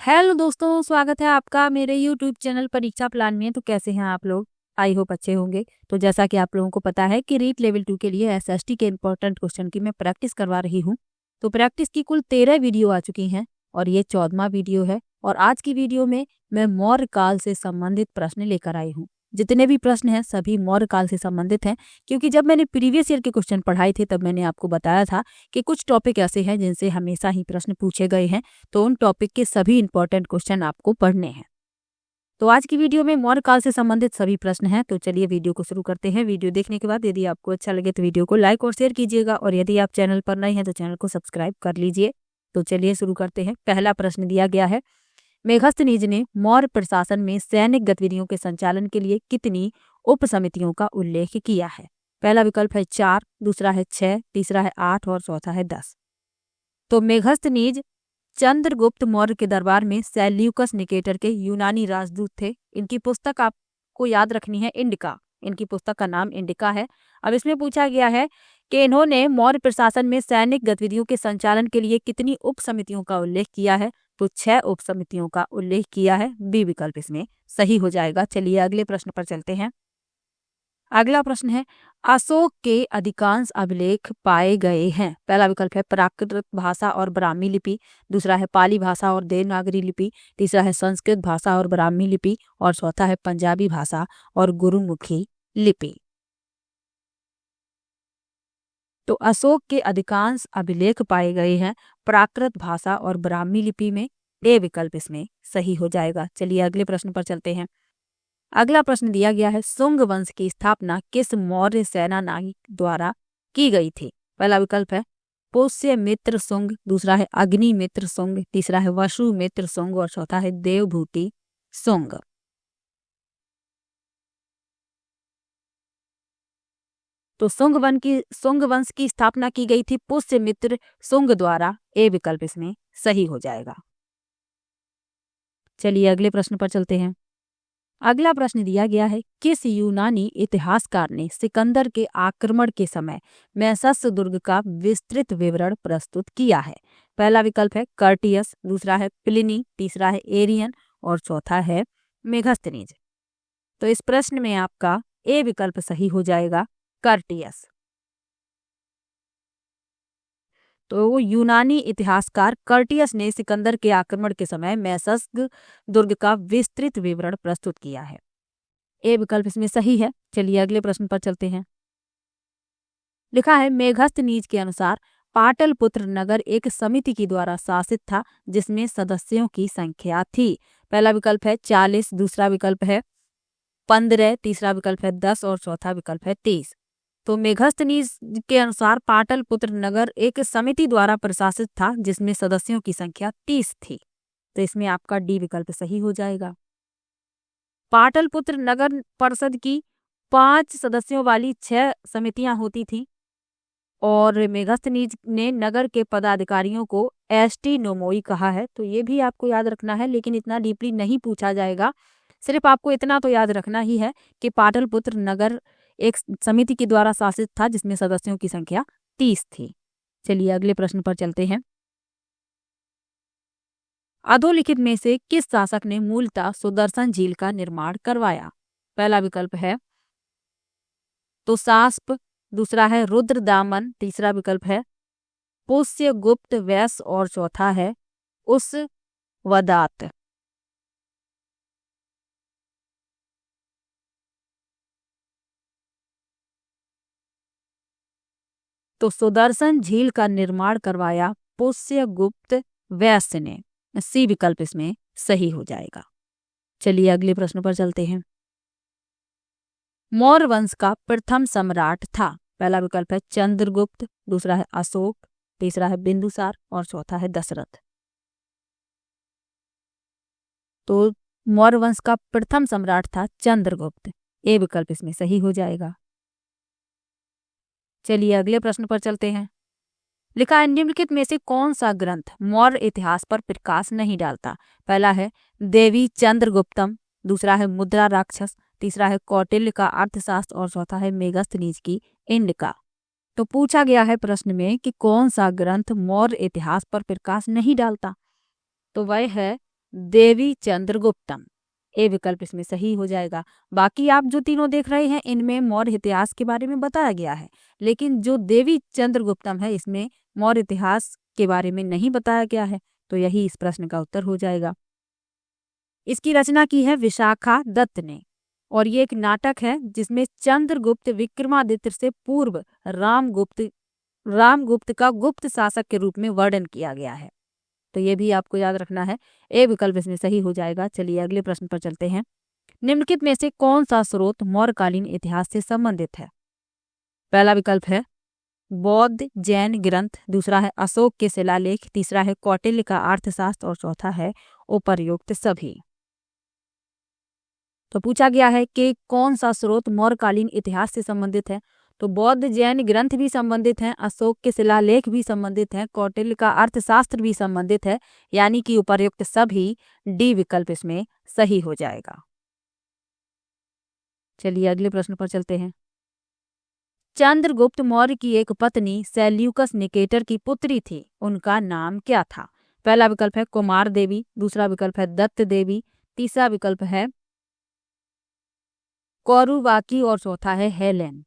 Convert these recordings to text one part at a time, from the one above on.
Hello दोस्तों, स्वागत है आपका मेरे यूट्यूब चैनल परीक्षा प्लान में। तो कैसे हैं आप लोग? आई होप अच्छे होंगे। तो जैसा कि आप लोगों को पता है कि रीट लेवल 2 के लिए एसएसटी के इंपॉर्टेंट क्वेश्चन की मैं प्रैक्टिस करवा रही हूं। तो प्रैक्टिस की कुल 13 वीडियो आ चुकी हैं और ये 14वां वीडियो है। और आज की वीडियो में मैं मौर्य काल से संबंधित प्रश्न लेकर आई हूँ। जितने भी प्रश्न हैं सभी मौर्य काल से संबंधित हैं, क्योंकि जब मैंने प्रीवियस ईयर के क्वेश्चन पढ़ाए थे तब मैंने आपको बताया था कि कुछ टॉपिक ऐसे हैं जिनसे हमेशा ही प्रश्न पूछे गए हैं। तो उन टॉपिक के सभी इंपॉर्टेंट क्वेश्चन आपको पढ़ने हैं। तो आज की वीडियो में मौर्य काल से संबंधित सभी प्रश्न हैं। तो चलिए वीडियो को शुरू करते हैं। वीडियो देखने के बाद यदि आपको अच्छा लगे तो वीडियो को लाइक और शेयर कीजिएगा, और यदि आप चैनल पर नए हैं तो चैनल को सब्सक्राइब कर लीजिए। तो चलिए शुरू करते हैं। पहला प्रश्न दिया गया है, मेघस्तनीज ने मौर्य प्रशासन में सैनिक गतिविधियों के संचालन के लिए कितनी उप समितियों का उल्लेख किया है? पहला विकल्प है 4, दूसरा है 6, तीसरा है 8 और चौथा है 10। तो मेघस्तनीज चंद्रगुप्त मौर्य के दरबार में सेल्यूकस निकेटर के यूनानी राजदूत थे। इनकी पुस्तक आपको याद रखनी है, इंडिका। इनकी पुस्तक का नाम इंडिका है। अब इसमें पूछा गया है कि इन्होंने मौर्य प्रशासन में सैनिक गतिविधियों के संचालन के लिए कितनी उप समितियों का उल्लेख किया है? तो 6 उप समितियों का उल्लेख किया है। बी विकल्प इसमें सही हो जाएगा। चलिए अगले प्रश्न पर चलते हैं। अगला प्रश्न है, अशोक के अधिकांश अभिलेख पाए गए हैं। पहला विकल्प है प्राकृत भाषा और ब्राह्मी लिपि, दूसरा है पाली भाषा और देवनागरी लिपि, तीसरा है संस्कृत भाषा और ब्राह्मी लिपि, और चौथा है पंजाबी भाषा और गुरुमुखी लिपि। तो अशोक के अधिकांश अभिलेख पाए गए हैं प्राकृत भाषा और ब्राह्मी लिपि में। ए विकल्प इसमें सही हो जाएगा। चलिए अगले प्रश्न पर चलते हैं। अगला प्रश्न दिया गया है, शुंग वंश की स्थापना किस मौर्य सेनानायक द्वारा की गई थी? पहला विकल्प है पुष्यमित्र शुंग, दूसरा है अग्निमित्र शुंग, तीसरा है वसुमित्र शुंग और चौथा है देवभूति शुंग। तो शुंग वंश की स्थापना की गई थी पुष्यमित्र शुंग द्वारा। ए विकल्प इसमें सही हो जाएगा। चलिए अगले प्रश्न पर चलते हैं। अगला प्रश्न दिया गया है, किस यूनानी इतिहासकार ने सिकंदर के आक्रमण के समय मैसस दुर्ग का विस्तृत विवरण प्रस्तुत किया है? पहला विकल्प है कर्टियस, दूसरा है प्लिनी, तीसरा है एरियन और चौथा है मेगास्थनीज। तो इस प्रश्न में आपका ए विकल्प सही हो जाएगा, कर्टियस। तो यूनानी इतिहासकार कर्टियस ने सिकंदर के आक्रमण के समय मैसस दुर्ग का विस्तृत विवरण प्रस्तुत किया है। ए विकल्प इसमें सही है। चलिए अगले प्रश्न पर चलते हैं। लिखा है, मेघस्तनीज के अनुसार पाटलिपुत्र नगर एक समिति के द्वारा शासित था जिसमें सदस्यों की संख्या थी। पहला विकल्प है 40, दूसरा विकल्प है 15, तीसरा विकल्प है 10 और चौथा विकल्प है 30। तो मेघस्तनीज के अनुसार पाटलिपुत्र नगर एक समिति द्वारा प्रशासित था जिसमें सदस्यों की संख्या 30 थी। तो इसमें आपका डी विकल्प सही हो जाएगा। पाटलिपुत्र नगर परिषद की 5 सदस्यों वाली 6 समितियां होती थी, और मेघस्तनीज ने नगर के पदाधिकारियों को एसटी नोमोई कहा है। तो ये भी आपको याद रखना है, लेकिन इतना डीपली नहीं पूछा जाएगा। सिर्फ आपको इतना तो याद रखना ही है कि पाटलिपुत्र नगर एक समिति के द्वारा शासित था जिसमें सदस्यों की संख्या 30 थी। चलिए अगले प्रश्न पर चलते हैं। अधोलिखित में से किस शासक ने मूलतः सुदर्शन झील का निर्माण करवाया? पहला विकल्प है तुसास्प, दूसरा है रुद्रदामन, तीसरा विकल्प है पुष्यगुप्त वैश्य और चौथा है उस्वदात। तो सुदर्शन झील का निर्माण करवाया पुष्यगुप्त वैश्य ने। सी विकल्प इसमें सही हो जाएगा। चलिए अगले प्रश्न पर चलते हैं। मौर्य वंश का प्रथम सम्राट था। पहला विकल्प है चंद्रगुप्त, दूसरा है अशोक, तीसरा है बिंदुसार और चौथा है दशरथ। तो मौर्य वंश का प्रथम सम्राट था चंद्रगुप्त। ए विकल्प इसमें सही हो जाएगा। चलिए अगले प्रश्न पर चलते हैं। लिखा है, निम्नलिखित में से कौन सा ग्रंथ मौर्य इतिहास पर प्रकाश नहीं डालता? पहला है देवी चंद्रगुप्तम, दूसरा है मुद्रा राक्षस, तीसरा है कौटिल्य का अर्थशास्त्र और चौथा है मेगास्थनीज की इंडिका। तो पूछा गया है प्रश्न में कि कौन सा ग्रंथ मौर्य इतिहास पर प्रकाश नहीं डालता? तो वह है देवी चंद्रगुप्तम। ए विकल्प इसमें सही हो जाएगा। बाकी आप जो तीनों देख रहे हैं इनमें मौर्य इतिहास के बारे में बताया गया है, लेकिन जो देवी चंद्रगुप्तम है इसमें मौर्य इतिहास के बारे में नहीं बताया गया है, तो यही इस प्रश्न का उत्तर हो जाएगा। इसकी रचना की है विशाखा दत्त ने और ये एक नाटक है जिसमें चंद्रगुप्त विक्रमादित्य से पूर्व रामगुप्त का गुप्त शासक के रूप में वर्णन किया गया है। तो ये भी आपको याद रखना है। ए विकल्प इसमें सही हो जाएगा। चलिए अगले प्रश्न पर चलते हैं। निम्नलिखित में से कौन सा स्रोत मौर्यकालीन इतिहास से संबंधित है? पहला विकल्प है बौद्ध जैन ग्रंथ, दूसरा है अशोक के शिलालेख, तीसरा है कौटिल्य का अर्थशास्त्र और चौथा है उपर्युक्त सभी। तो पूछा गया है कि कौन सा स्रोत मौर्यकालीन इतिहास से संबंधित है। तो बौद्ध जैन ग्रंथ भी संबंधित हैं, अशोक के शिलालेख भी संबंधित हैं, कौटिल्य का अर्थशास्त्र भी संबंधित है, यानी कि उपर्युक्त सभी। डी विकल्प इसमें सही हो जाएगा। चलिए अगले प्रश्न पर चलते हैं। चंद्रगुप्त मौर्य की एक पत्नी सेल्यूकस निकेटर की पुत्री थी, उनका नाम क्या था? पहला विकल्प है कुमार देवी, दूसरा विकल्प है दत्त देवी, तीसरा विकल्प है कौरुवाकी और चौथा है हेलेन।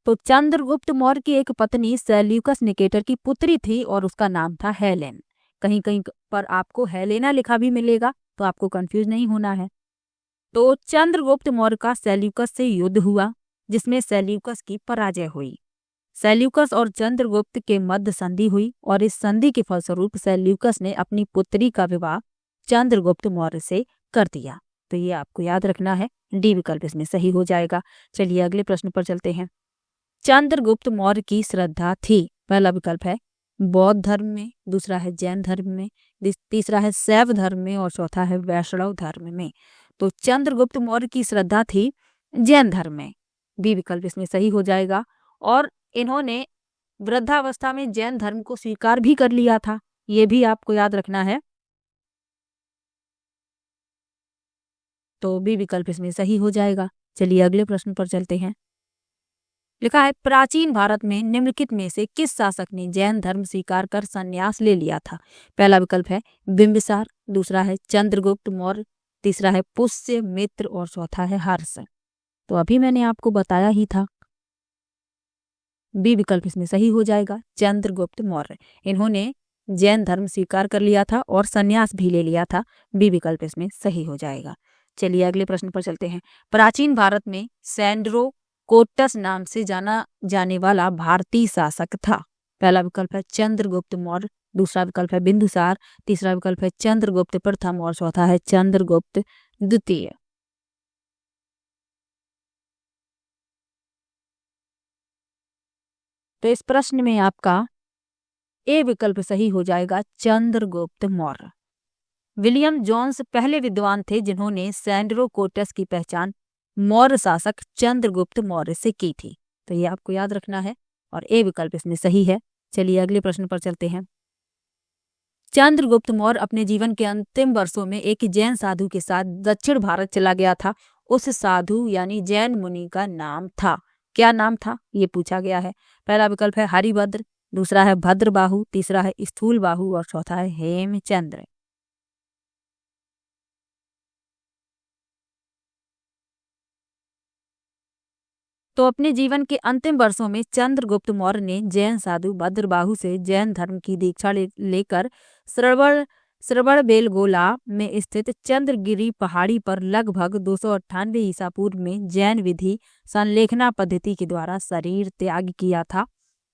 तो चंद्रगुप्त मौर्य की एक पत्नी सेल्यूकस निकेटर की पुत्री थी और उसका नाम था हेलेन। कहीं कहीं पर आपको हेलेना लिखा भी मिलेगा, तो आपको कंफ्यूज नहीं होना है। तो चंद्रगुप्त मौर्य का सेल्यूकस से युद्ध हुआ जिसमें सेल्यूकस की पराजय हुई। सेल्यूकस और चंद्रगुप्त के मध्य संधि हुई और इस संधि के फलस्वरूप सेल्यूकस ने अपनी पुत्री का विवाह चंद्रगुप्त मौर्य से कर दिया। तो ये आपको याद रखना है। डी विकल्प इसमें सही हो जाएगा। चलिए अगले प्रश्न पर चलते हैं। चंद्रगुप्त मौर्य की श्रद्धा थी। पहला विकल्प है बौद्ध धर्म में, दूसरा है जैन धर्म में, तीसरा है शैव धर्म में और चौथा है वैष्णव धर्म में। तो चंद्रगुप्त मौर्य की श्रद्धा थी जैन धर्म में। बी विकल्प इसमें सही हो जाएगा। और इन्होंने वृद्धावस्था में जैन धर्म को स्वीकार भी कर लिया था, ये भी आपको याद रखना है। तो बी विकल्प इसमें सही हो जाएगा। चलिए अगले प्रश्न पर चलते हैं। लिखा है प्राचीन भारत में निम्नलिखित में से किस शासक ने जैन धर्म स्वीकार कर संन्यास ले लिया था? पहला विकल्प है बिंबिसार, दूसरा है चंद्रगुप्त मौर्य, तीसरा है पुष्य मित्र और चौथा है हर्ष। तो अभी मैंने आपको बताया ही था। बी विकल्प इसमें सही हो जाएगा। चंद्रगुप्त मौर्य, इन्होंने जैन धर्म स्वीकार कर लिया था और संन्यास भी ले लिया था। बी विकल्प इसमें सही हो जाएगा। चलिए अगले प्रश्न पर चलते हैं। प्राचीन भारत में सैंड्रो कोटस नाम से जाना जाने वाला भारतीय शासक था। पहला विकल्प है चंद्रगुप्त मौर्य, दूसरा विकल्प है बिंदुसार, तीसरा विकल्प है चंद्रगुप्त प्रथम और चौथा है चंद्रगुप्त द्वितीय। तो इस प्रश्न में आपका ए विकल्प सही हो जाएगा, चंद्रगुप्त मौर्य। विलियम जोन्स पहले विद्वान थे जिन्होंने सैंड्रो कोटस की पहचान मौर्य शासक चंद्रगुप्त मौर्य से की थी। तो ये आपको याद रखना है और ए विकल्प इसमें सही है। चलिए अगले प्रश्न पर चलते हैं। चंद्रगुप्त मौर्य अपने जीवन के अंतिम वर्षों में एक जैन साधु के साथ दक्षिण भारत चला गया था। उस साधु यानी जैन मुनि का नाम था, क्या नाम था ये पूछा गया है। पहला विकल्प है हरिभद्र, दूसरा है भद्रबाहु, तीसरा है स्थूल बाहु और चौथा है हेमचंद्र। तो अपने जीवन के अंतिम वर्षों में चंद्रगुप्त मौर्य ने जैन साधु भद्रबाहु से जैन धर्म की दीक्षा लेकर श्रवणबेलगोला में स्थित चंद्रगिरी पहाड़ी पर लगभग 298 ईसा पूर्व में जैन विधि संलेखना पद्धति के द्वारा शरीर त्याग किया था।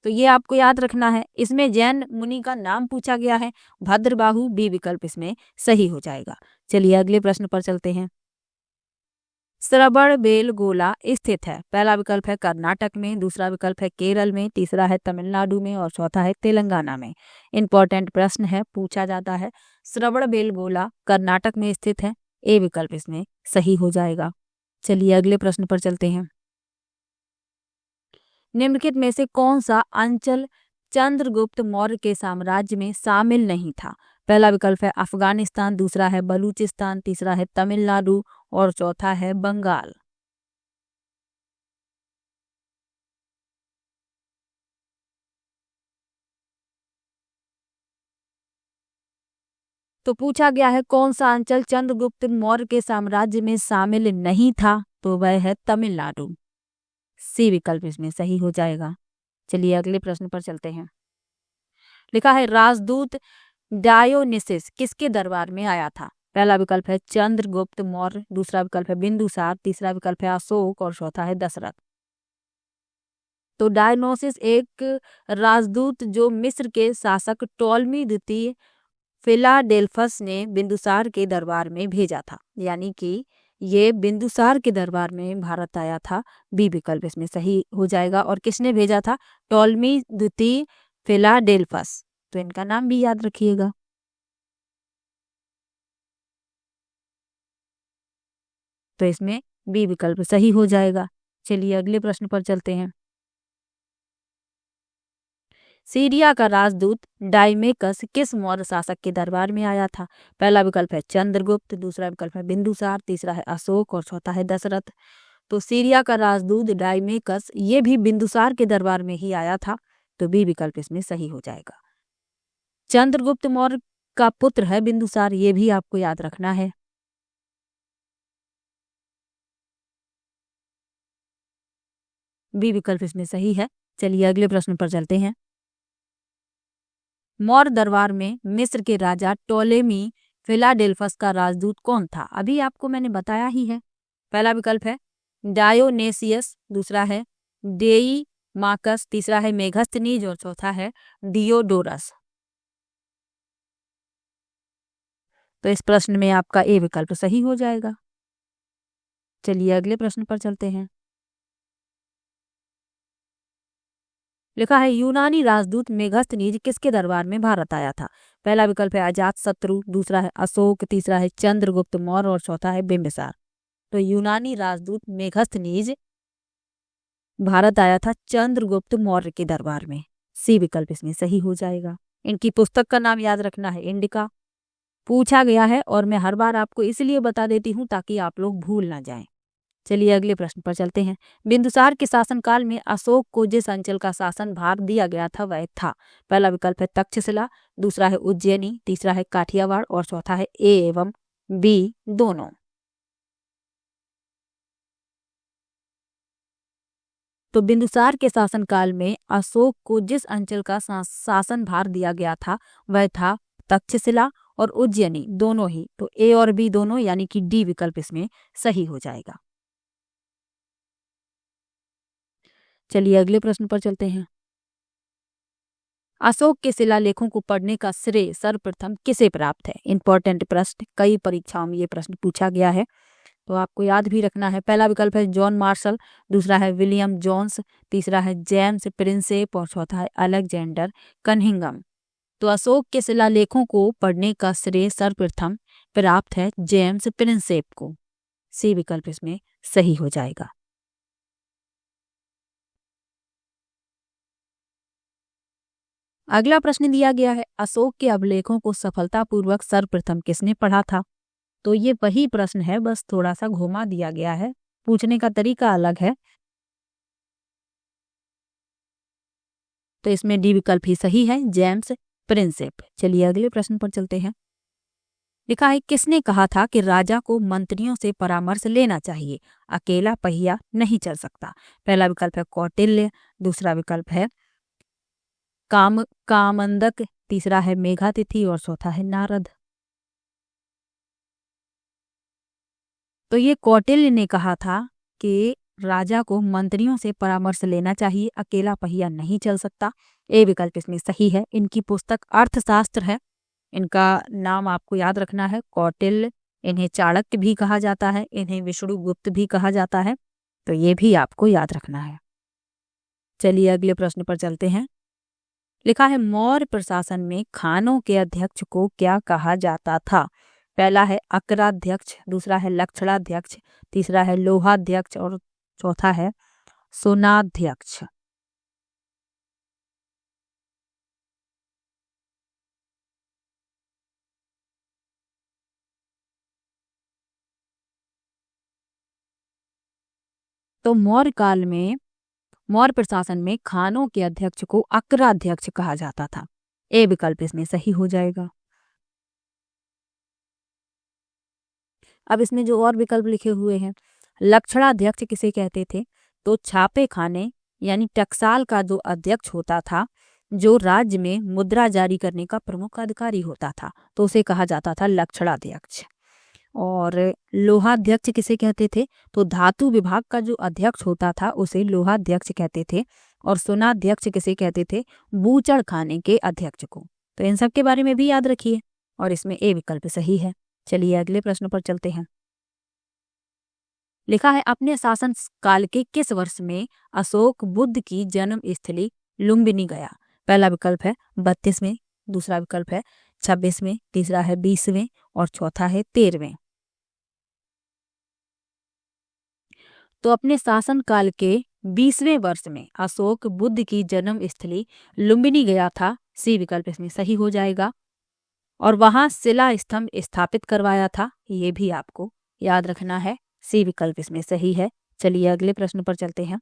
तो ये आपको याद रखना है। इसमें जैन मुनि का नाम पूछा गया है भद्रबाहु। बी विकल्प इसमें सही हो जाएगा। चलिए अगले प्रश्न पर चलते हैं। श्रवणबेलगोला स्थित है। पहला विकल्प है कर्नाटक में, दूसरा विकल्प है केरल में, तीसरा है तमिलनाडु में और चौथा है तेलंगाना में। इंपॉर्टेंट प्रश्न है, पूछा जाता है। श्रवणबेलगोला कर्नाटक में स्थित है। ए विकल्प इसमें सही हो जाएगा। चलिए अगले प्रश्न पर चलते हैं। निम्नलिखित में से कौन सा अंचल चंद्रगुप्त मौर्य के साम्राज्य में शामिल नहीं था? पहला विकल्प है अफगानिस्तान, दूसरा है बलूचिस्तान, तीसरा है तमिलनाडु और चौथा है बंगाल। तो पूछा गया है कौन सा अंचल चंद्रगुप्त मौर्य के साम्राज्य में शामिल नहीं था, तो वह है तमिलनाडु। सी विकल्प इसमें सही हो जाएगा। चलिए अगले प्रश्न पर चलते हैं। लिखा है राजदूत डायोनिसिस किसके दरबार में आया था? पहला विकल्प है चंद्रगुप्त मौर्य, दूसरा विकल्प है बिंदुसार, तीसरा विकल्प है अशोक और चौथा है दशरथ। तो डायोनिसिस एक राजदूत जो मिस्र के शासक टॉलमी द्वितीय फिलाडेल्फस ने बिंदुसार के दरबार में भेजा था, यानी कि ये बिंदुसार के दरबार में भारत आया था। बी विकल्प इसमें सही हो जाएगा। और किसने भेजा था? टॉलमी द्वितीय फिलाडेल्फस। तो इनका नाम भी याद रखिएगा। तो इसमें बी विकल्प सही हो जाएगा। चलिए अगले प्रश्न पर चलते हैं। सीरिया का राजदूत डाइमेकस किस मौर्य शासक के दरबार में आया था? पहला विकल्प है चंद्रगुप्त, दूसरा विकल्प है बिंदुसार, तीसरा है अशोक और चौथा है दशरथ। तो सीरिया का राजदूत डाइमेकस ये भी बिंदुसार के दरबार में ही आया था। तो बी विकल्प इसमें सही हो जाएगा। चंद्रगुप्त मौर्य का पुत्र है बिंदुसार, ये भी आपको याद रखना है। बी विकल्प इसमें सही है। चलिए अगले प्रश्न पर चलते हैं। मौर्य दरबार में मिस्र के राजा टोलेमी फिलाडेल्फस का राजदूत कौन था? अभी आपको मैंने बताया ही है। पहला विकल्प है डायोनेसियस, दूसरा है डेई मार्कस, तीसरा है मेघस्तनीज और चौथा है डियोडोरस। तो इस प्रश्न में आपका ए विकल्प सही हो जाएगा। चलिए अगले प्रश्न पर चलते हैं। लिखा है यूनानी राजदूत मेघस्तनीज किसके दरबार में भारत आया था? पहला विकल्प है अजातशत्रु, दूसरा है अशोक, तीसरा है चंद्रगुप्त मौर्य और चौथा है बिंबिसार। तो यूनानी राजदूत मेघस्तनीज भारत आया था चंद्रगुप्त मौर्य के दरबार में। सी विकल्प इसमें सही हो जाएगा। इनकी पुस्तक का नाम याद रखना है इंडिका। पूछा गया है और मैं हर बार आपको इसलिए बता देती हूँ ताकि आप लोग भूल ना जाएं। चलिए अगले प्रश्न पर चलते हैं। बिंदुसार के शासनकाल में अशोक को जिस अंचल का शासन भार दिया गया था वह था? पहला विकल्प है तक्षशिला, दूसरा है उज्जैनी, तीसरा है काठियावाड़ और चौथा है ए एवं बी दोनों। तो बिंदुसार के शासनकाल में अशोक को जिस अंचल का शासन भार दिया गया था वह था तक्षशिला और उज्जैनी दोनों ही। तो ए और बी दोनों यानी कि डी विकल्प इसमें सही हो जाएगा। चलिए अगले प्रश्न पर चलते हैं। अशोक के शिलालेखों को पढ़ने का श्रेय सर्वप्रथम किसे प्राप्त है? इंपॉर्टेंट प्रश्न, कई परीक्षाओं में ये प्रश्न पूछा गया है, तो आपको याद भी रखना है। पहला विकल्प है जॉन मार्शल, दूसरा है विलियम जोन्स, तीसरा है जेम्स प्रिंसेप और चौथा है अलेक्जेंडर कनिंघम। तो अशोक के शिलालेखों को पढ़ने का श्रेय सर्वप्रथम प्राप्त है जेम्स प्रिंसेप को। सी विकल्प इसमें सही हो जाएगा। अगला प्रश्न दिया गया है अशोक के अभिलेखों को सफलतापूर्वक सर्वप्रथम किसने पढ़ा था? तो ये वही प्रश्न है, बस थोड़ा सा घुमा दिया गया है, पूछने का तरीका अलग है। तो इसमें डी विकल्प ही सही है, जेम्स प्रिंसेप। चलिए अगले प्रश्न पर चलते हैं। लिखा है किसने कहा था कि राजा को मंत्रियों से परामर्श लेना चाहिए, अकेला पहिया नहीं चल सकता? पहला विकल्प है कौटिल्य, दूसरा विकल्प है कामंदक, तीसरा है मेघातिथि और चौथा है नारद। तो ये कौटिल्य ने कहा था कि राजा को मंत्रियों से परामर्श लेना चाहिए, अकेला पहिया नहीं चल सकता। ए विकल्प इसमें सही है। इनकी पुस्तक अर्थशास्त्र है। इनका नाम आपको याद रखना है कौटिल्य। इन्हें चाणक्य भी कहा जाता है, इन्हें विष्णुगुप्त भी कहा जाता है, तो ये भी आपको याद रखना है। चलिए अगले प्रश्न पर चलते हैं। लिखा है मौर्य प्रशासन में खानों के अध्यक्ष को क्या कहा जाता था? पहला है अकराध्यक्ष, दूसरा है लक्षणाध्यक्ष, तीसरा है लोहाध्यक्ष और चौथा है सोनाध्यक्ष। तो मौर्य काल में मौर्य प्रशासन में खानों के अध्यक्ष को अकराध्यक्ष कहा जाता था। ए विकल्प इसमें सही हो जाएगा। अब इसमें जो और विकल्प लिखे हुए हैं, लक्षणाध्यक्ष किसे कहते थे, तो छापे खाने यानी टकसाल का जो अध्यक्ष होता था, जो राज्य में मुद्रा जारी करने का प्रमुख अधिकारी होता था, तो उसे कहा जाता था लक्षणाध्यक्ष। और लोहाध्यक्ष किसे कहते थे, तो धातु विभाग का जो अध्यक्ष होता था उसे लोहाध्यक्ष कहते थे। और सोनाध्यक्ष किसे कहते थे, बूचड़ खाने के अध्यक्ष को। तो इन सब के बारे में भी याद रखिए, और इसमें ए विकल्प सही है। चलिए अगले प्रश्न पर चलते हैं। लिखा है, अपने शासन काल के किस वर्ष में अशोक बुद्ध की जन्म स्थली लुम्बिनी गया। पहला विकल्प है 32वें, दूसरा विकल्प है 26वें, तीसरा है 20वें और चौथा है 13वें। तो अपने शासन काल के 20वें वर्ष में अशोक बुद्ध की जन्म स्थली लुम्बिनी गया था, सी विकल्प इसमें सही हो जाएगा। और वहां शिला स्तंभ स्थापित करवाया था, ये भी आपको याद रखना है, सी विकल्प इसमें सही है। चलिए अगले प्रश्न पर चलते हैं।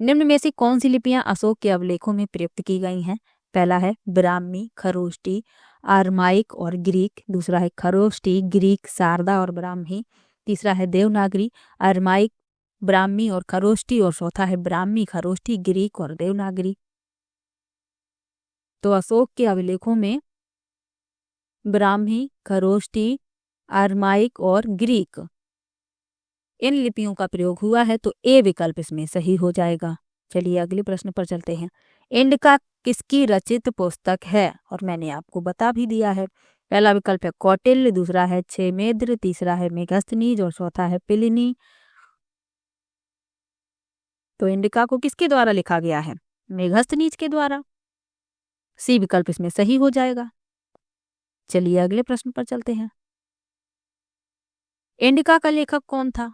निम्न में से कौन सी लिपियां अशोक के अवलेखों में प्रयुक्त की गई हैं। पहला है ब्राह्मी, खरोष्टी, आरमाइक और ग्रीक, दूसरा है खरोष्टी, ग्रीक, शारदा और ब्राह्मी, तीसरा है देवनागरी, आरमाइक, ब्राह्मी और खरोष्टी, और चौथा है ब्राह्मी, खरोष्टी, ग्रीक और देवनागरी। तो अशोक के अभिलेखों में ब्राह्मी, खरोष्टी, आरमाइक और ग्रीक इन लिपियों का प्रयोग हुआ है, तो ए विकल्प इसमें सही हो जाएगा। चलिए अगले प्रश्न पर चलते हैं। इंडिका किसकी रचित पुस्तक है, और मैंने आपको बता भी दिया है। पहला विकल्प है कौटिल्य, दूसरा है क्षेमेद्र, तीसरा है मेगस्थनीज और चौथा है प्लिनी। तो इंडिका को किसके द्वारा लिखा गया है, मेगस्थनीज के द्वारा, सी विकल्प इसमें सही हो जाएगा। चलिए अगले प्रश्न पर चलते हैं। इंडिका का लेखक कौन था,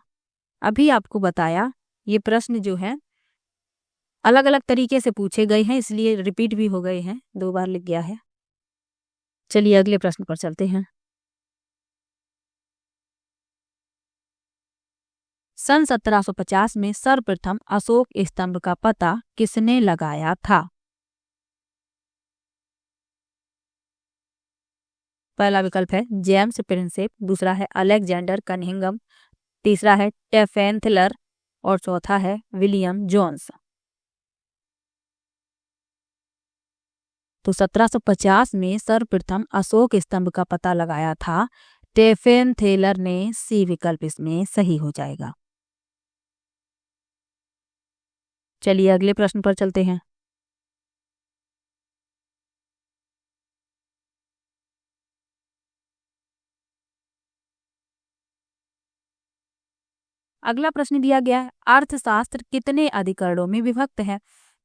अभी आपको बताया। ये प्रश्न जो है अलग अलग तरीके से पूछे गए हैं, इसलिए रिपीट भी हो गए हैं, 2 बार लिख गया है। चलिए अगले प्रश्न पर चलते हैं। सन 1750 में सर्वप्रथम अशोक स्तंभ का पता किसने लगाया था। पहला विकल्प है जेम्स प्रिंसेप, दूसरा है अलेक्जेंडर कनिंघम, तीसरा है टेफेंथलर और चौथा है विलियम जोन्स। तो 1750 में सर्वप्रथम अशोक स्तंभ का पता लगाया था टेफेंथेलर ने, सी विकल्प इसमें सही हो जाएगा। चलिए अगले प्रश्न पर चलते हैं। अगला प्रश्न दिया गया है, अर्थशास्त्र कितने अधिकरणों में विभक्त है।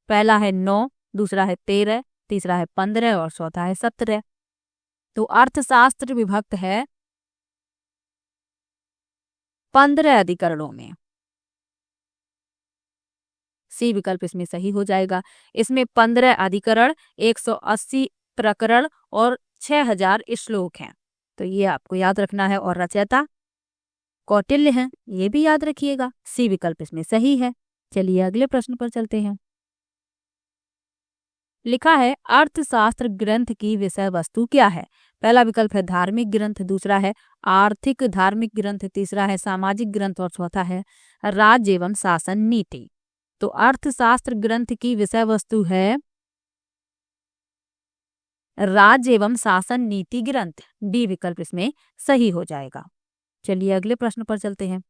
पहला है 9, दूसरा है 13, तीसरा है 15 और चौथा है 17। तो अर्थशास्त्र विभक्त है 15 अधिकरणों में, सी विकल्प इसमें सही हो जाएगा। इसमें 15 अधिकरण, 180 प्रकरण और 6000 श्लोक हैं, तो ये आपको याद रखना है। और रचयिता कौटिल्य हैं, ये भी याद रखिएगा, सी विकल्प इसमें सही है। चलिए अगले प्रश्न पर चलते हैं। लिखा है, अर्थशास्त्र ग्रंथ की विषय वस्तु क्या है। पहला विकल्प है धार्मिक ग्रंथ, दूसरा है आर्थिक धार्मिक ग्रंथ, तीसरा है सामाजिक ग्रंथ और चौथा है राज्य एवं शासन नीति। तो अर्थशास्त्र ग्रंथ की विषय वस्तु है राज्य एवं शासन नीति ग्रंथ, डी विकल्प इसमें सही हो जाएगा। चलिए अगले प्रश्न पर चलते हैं।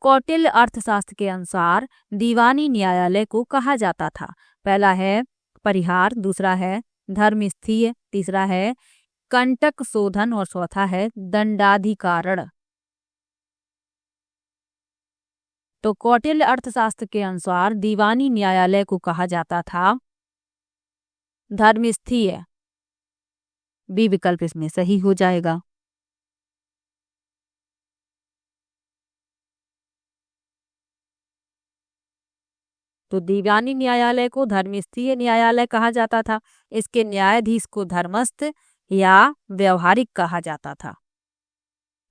कौटिल्य अर्थशास्त्र के अनुसार दीवानी न्यायालय को कहा जाता था। पहला है परिहार, दूसरा है धर्मस्थीय, तीसरा है कंटक शोधन और चौथा है दंडाधिकारण। तो कौटिल्य अर्थशास्त्र के अनुसार दीवानी न्यायालय को कहा जाता था धर्मस्थीय, बी विकल्प इसमें सही हो जाएगा। तो दीवानी न्यायालय को धर्मस्थीय न्यायालय कहा जाता था। इसके न्यायाधीश को धर्मस्थ या व्यवहारिक कहा जाता था,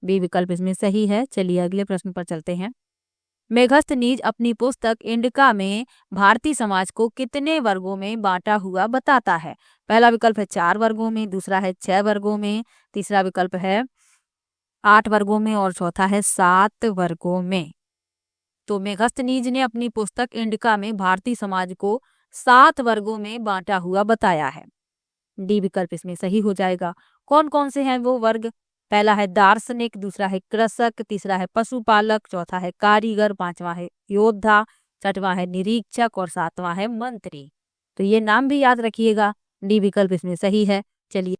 बी विकल्प इसमें सही है। चलिए अगले प्रश्न पर चलते हैं। मेगस्थनीज अपनी पुस्तक इंडिका में भारतीय समाज को कितने वर्गों में बांटा हुआ बताता है। पहला विकल्प है 4 वर्गों में, दूसरा है 6 वर्गों में, तीसरा विकल्प है 8 वर्गों में और चौथा है 7 वर्गों में। तो मेगस्थनीज ने अपनी पुस्तक इंडिका में भारतीय समाज को 7 वर्गों में बांटा हुआ बताया है। डी विकल्प इसमें सही हो जाएगा। कौन कौन से हैं वो वर्ग? पहला है दार्शनिक, दूसरा है कृषक, तीसरा है पशुपालक, चौथा है कारीगर, पांचवा है योद्धा, छठवां है निरीक्षक और सातवां है मंत्री। तो ये नाम भी याद रखिएगा। डी विकल्प इसमें सही है। चलिए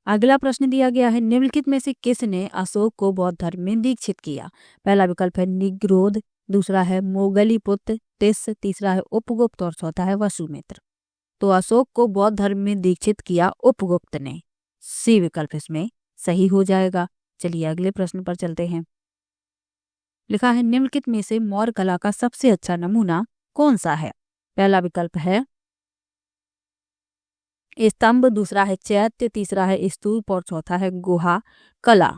अगला प्रश्न दिया गया है, निम्नलिखित में से किसने अशोक को बौद्ध धर्म में दीक्षित किया? पहला विकल्प है निग्रोध, दूसरा है मोगलीपुत्र, तीसरा है उपगुप्त और चौथा है वसुमित्र। तो अशोक को बौद्ध धर्म में दीक्षित किया उपगुप्त ने। सी विकल्प इसमें सही हो जाएगा। चलिए अगले प्रश्न पर चलते हैं। लिखा है निम्नलिखित में से मौर्य कला का सबसे अच्छा नमूना कौन सा है? पहला विकल्प है स्तंभ, दूसरा है चैत्य, तीसरा है स्तूप और चौथा है गुहा कला।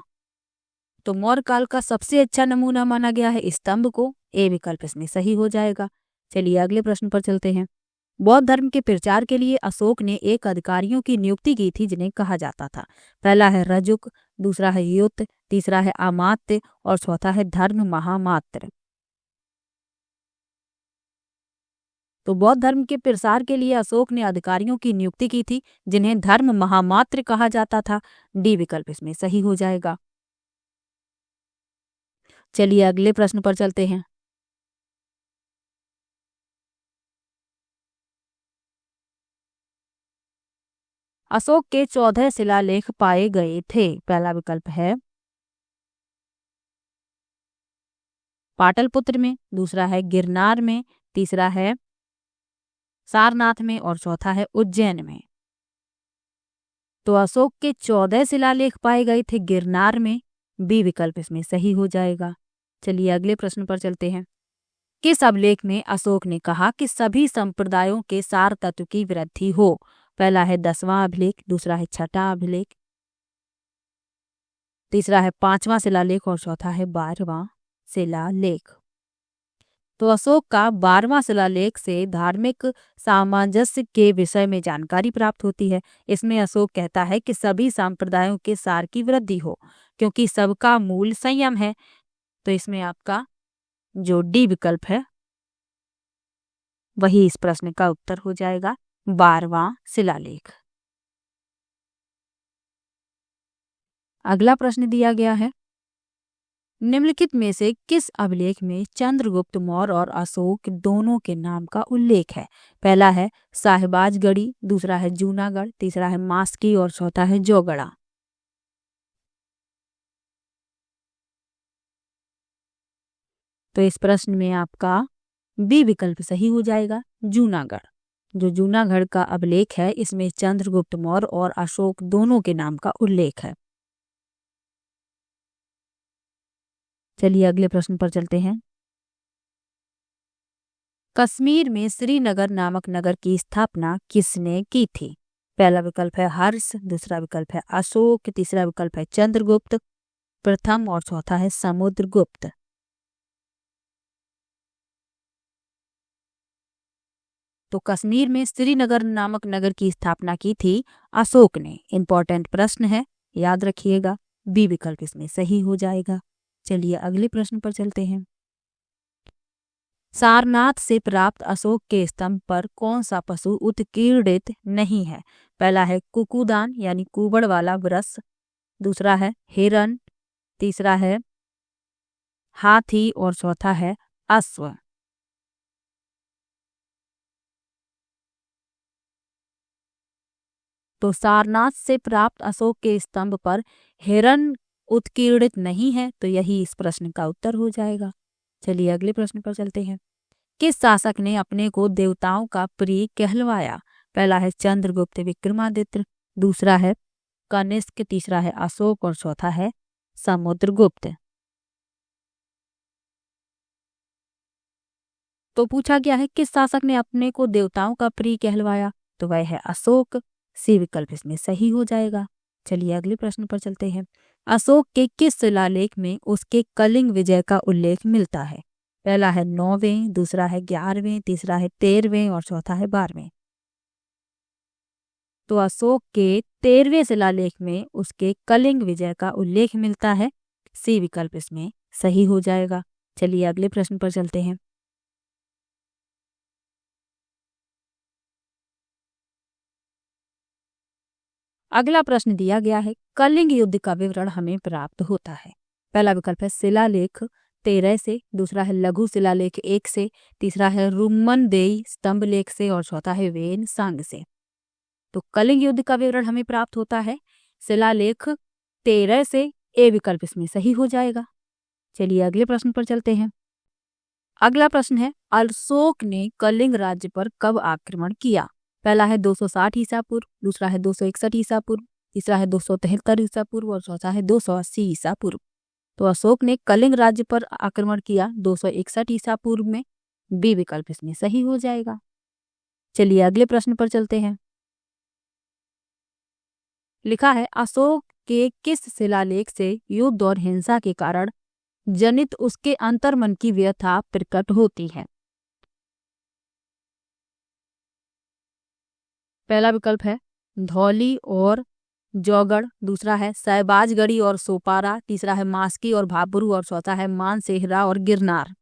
तो मौर्य काल का सबसे अच्छा नमूना माना गया है स्तंभ को। ए विकल्प इसमें सही हो जाएगा। चलिए अगले प्रश्न पर चलते हैं। बौद्ध धर्म के प्रचार के लिए अशोक ने एक अधिकारियों की नियुक्ति की थी जिन्हें कहा जाता था। पहला है रजुक, दूसरा है युत, तीसरा है अमात्य और चौथा है धर्म महामात्र। तो बौद्ध धर्म के प्रसार के लिए अशोक ने अधिकारियों की नियुक्ति की थी जिन्हें धर्म महामात्र कहा जाता था। डी विकल्प इसमें सही हो जाएगा। चलिए अगले प्रश्न पर चलते हैं। अशोक के 14 शिलालेख पाए गए थे। पहला विकल्प है पाटलिपुत्र में, दूसरा है गिरनार में, तीसरा है सारनाथ में और चौथा है उज्जैन में। तो अशोक के 14 शिलालेख पाए गए थे गिरनार में। बी विकल्प इसमें सही हो जाएगा। चलिए अगले प्रश्न पर चलते हैं। किस अभिलेख में अशोक ने कहा कि सभी संप्रदायों के सार तत्व की वृद्धि हो? पहला है 10वां अभिलेख, दूसरा है छठा अभिलेख, तीसरा है 5वां शिलालेख और चौथा है 12वां शिलालेख। तो अशोक का 12वां शिलालेख से धार्मिक सामंजस्य के विषय में जानकारी प्राप्त होती है। इसमें अशोक कहता है कि सभी संप्रदायों के सार की वृद्धि हो क्योंकि सबका मूल संयम है। तो इसमें आपका जो डी विकल्प है वही इस प्रश्न का उत्तर हो जाएगा, 12वां शिलालेख। अगला प्रश्न दिया गया है, निम्नलिखित में से किस अभिलेख में चंद्रगुप्त मौर्य और अशोक दोनों के नाम का उल्लेख है? पहला है साहिबाजगढ़ी, दूसरा है जूनागढ़, तीसरा है मास्की और चौथा है जोगड़ा। तो इस प्रश्न में आपका बी विकल्प सही हो जाएगा, जूनागढ़। जो जूनागढ़ का अभिलेख है इसमें चंद्रगुप्त मौर्य और अशोक दोनों के नाम का उल्लेख है। चलिए अगले प्रश्न पर चलते हैं। कश्मीर में श्रीनगर नामक नगर की स्थापना किसने की थी? पहला विकल्प है हर्ष, दूसरा विकल्प है अशोक, तीसरा विकल्प है चंद्रगुप्त प्रथम और चौथा है समुद्रगुप्त। तो कश्मीर में श्रीनगर नामक नगर की स्थापना की थी अशोक ने। इंपॉर्टेंट प्रश्न है, याद रखिएगा। बी विकल्प इसमें सही हो जाएगा। चलिए अगले प्रश्न पर चलते हैं। सारनाथ से प्राप्त अशोक के स्तंभ पर कौन सा पशु उत्कीर्णित नहीं है? पहला है कुकुदान यानी कुबड़ वाला वृष, दूसरा है हिरण, तीसरा है हाथी और चौथा है अश्व। तो सारनाथ से प्राप्त अशोक के स्तंभ पर हिरण उत्कीर्णित नहीं है, तो यही इस प्रश्न का उत्तर हो जाएगा। चलिए अगले प्रश्न पर चलते हैं। किस शासक ने अपने को देवताओं का प्रिय कहलवाया? पहला है चंद्रगुप्त विक्रमादित्य, दूसरा है कनिष्क, तीसरा है अशोक और चौथा है समुद्रगुप्त। तो पूछा गया है किस शासक ने अपने को देवताओं का प्रिय कहलवाया? तो वह है अशोक। सी विकल्प इसमें सही हो जाएगा। चलिए अगले प्रश्न पर चलते हैं। अशोक के किस शिलालेख में उसके कलिंग विजय का उल्लेख मिलता है? पहला है 9वें, दूसरा है 11वें, तीसरा है 13वें और चौथा है 12वें। तो अशोक के 13वें शिलालेख में उसके कलिंग विजय का उल्लेख मिलता है। सी विकल्प इसमें सही हो जाएगा। चलिए अगले प्रश्न पर चलते हैं। अगला प्रश्न दिया गया है, कलिंग युद्ध का विवरण हमें प्राप्त होता है। पहला विकल्प है शिलालेख 13 से, दूसरा है लघु शिलालेख 1 से, तीसरा है रुम्मनदेई स्तंभ लेख से और चौथा है वेन सांग से। तो कलिंग युद्ध का विवरण हमें प्राप्त होता है शिलालेख 13 से, ए विकल्प इसमें सही हो जाएगा। चलिए अगले प्रश्न पर चलते हैं। अगला प्रश्न है, अशोक ने कलिंग राज्य पर कब आक्रमण किया? पहला है 260 ईसा पूर्व, दूसरा है 261 ईसा पूर्व, तीसरा है 273 ईसा पूर्व और चौथा है 280 ईसा पूर्व। तो अशोक ने कलिंग राज्य पर आक्रमण किया 261 ईसा पूर्व में, बी विकल्प इसमें सही हो जाएगा। चलिए अगले प्रश्न पर चलते हैं। लिखा है, अशोक के किस शिलालेख से युद्ध और हिंसा के कारण जनित उसके अंतर्मन की व्यथा प्रकट होती है? पहला विकल्प है धौली और जौगढ़, दूसरा है सहबाजगढ़ी और सोपारा, तीसरा है मास्की और भाबरू और चौथा है मानसेहरा और गिरनार।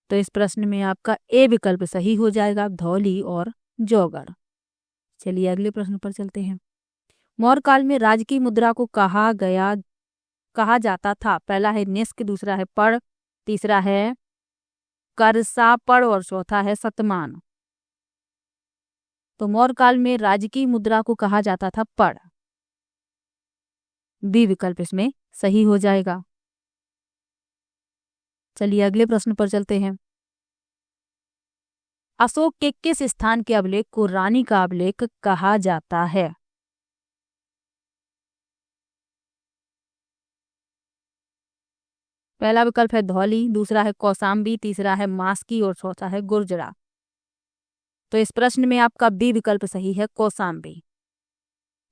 तो इस प्रश्न में आपका ए विकल्प सही हो जाएगा, धौली और जौगढ़। चलिए अगले प्रश्न पर चलते हैं। मौर्य काल में राज्य की मुद्रा को कहा जाता था। पहला है निष्क, दूसरा है पड़, तीसरा है करसापड़ और चौथा है शतमान। तो मौर्य काल में राज्य की मुद्रा को कहा जाता था पड़, बी विकल्प इसमें सही हो जाएगा। चलिए अगले प्रश्न पर चलते हैं। अशोक के किस स्थान के अभिलेख को रानी का अभिलेख कहा जाता है? पहला विकल्प है धौली, दूसरा है कौसाम्बी, तीसरा है मास्की और चौथा है गुर्जरा। तो इस प्रश्न में आपका बी विकल्प सही है, कौसाम्बी।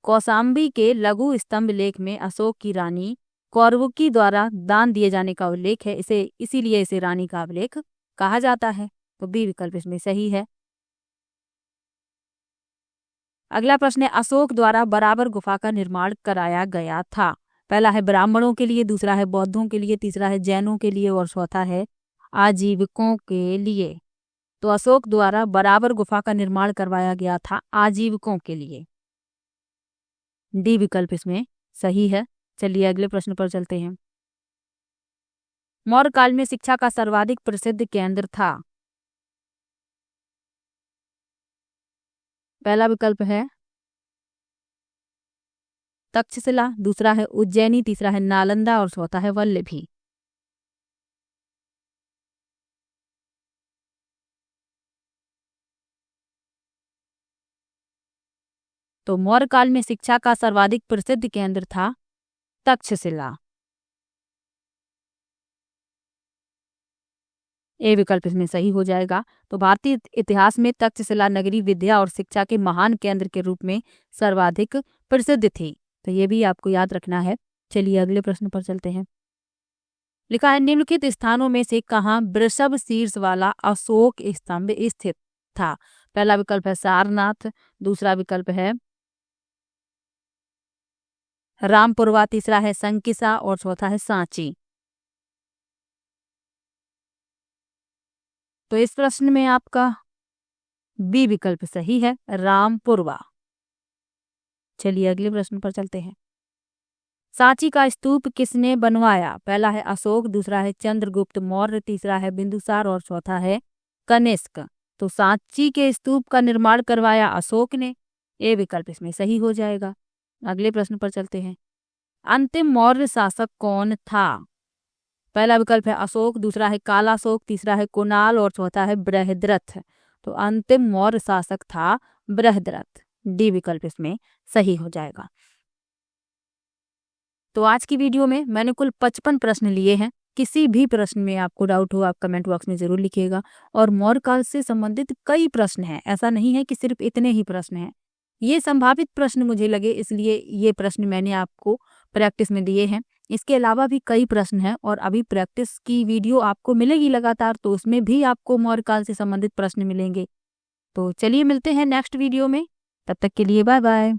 कौसाम्बी के लघु स्तंभ लेख में अशोक की रानी कौरवुकी द्वारा दान दिए जाने का उल्लेख है, इसीलिए इसे रानी का अभिलेख कहा जाता है। तो बी विकल्प इसमें सही है। अगला प्रश्न है, अशोक द्वारा बराबर गुफा का निर्माण कराया गया था। पहला है ब्राह्मणों के लिए, दूसरा है बौद्धों के लिए, तीसरा है जैनों के लिए और चौथा है आजीविकों के लिए। तो अशोक द्वारा बराबर गुफा का निर्माण करवाया गया था आजीविकों के लिए, डी विकल्प इसमें सही है। चलिए अगले प्रश्न पर चलते हैं। मौर्य काल में शिक्षा का सर्वाधिक प्रसिद्ध केंद्र था। पहला विकल्प है तक्षशिला, दूसरा है उज्जैनी, तीसरा है नालंदा और चौथा है वल्लभी। तो मौर्य काल में शिक्षा का सर्वाधिक प्रसिद्ध केंद्र था तक्षशिला, ए विकल्प इसमें सही हो जाएगा। तो भारतीय इतिहास में तक्षशिला नगरी विद्या और शिक्षा के महान केंद्र के रूप में सर्वाधिक प्रसिद्ध थी। तो ये भी आपको याद रखना है। चलिए अगले प्रश्न पर चलते हैं। लिखा है, निम्नलिखित स्थानों में से कहाँ वृषभ शीर्ष वाला अशोक स्तंभ स्थित था? पहला विकल्प है सारनाथ, दूसरा विकल्प है रामपुरवा, तीसरा है संकिसा और चौथा है सांची। तो इस प्रश्न में आपका बी विकल्प सही है, रामपुरवा। चलिए अगले प्रश्न पर चलते हैं। सांची का स्तूप किसने बनवाया? पहला है अशोक, दूसरा है चंद्रगुप्त मौर्य, तीसरा है बिंदुसार और चौथा है कनिष्क। तो सांची के स्तूप का निर्माण करवाया अशोक ने, ए विकल्प इसमें सही हो जाएगा। अगले प्रश्न पर चलते हैं। अंतिम मौर्य शासक कौन था? पहला विकल्प है अशोक, दूसरा है कालाशोक, तीसरा है कुणाल और चौथा है बृहद्रथ। तो अंतिम मौर्य शासक था बृहद्रथ, डी विकल्प इसमें सही हो जाएगा। तो आज की वीडियो में मैंने कुल 55 प्रश्न लिए हैं। किसी भी प्रश्न में आपको डाउट हो आप कमेंट बॉक्स में जरूर लिखिएगा। और मौर्य काल से संबंधित कई प्रश्न हैं, ऐसा नहीं है कि सिर्फ इतने ही प्रश्न हैं। ये संभावित प्रश्न मुझे लगे, इसलिए ये प्रश्न मैंने आपको प्रैक्टिस में दिए हैं। इसके अलावा भी कई प्रश्न हैं और अभी प्रैक्टिस की वीडियो आपको मिलेगी लगातार, तो उसमें भी आपको मौर्य काल से संबंधित प्रश्न मिलेंगे। तो चलिए मिलते हैं नेक्स्ट वीडियो में, तब तक के लिए बाय बाय।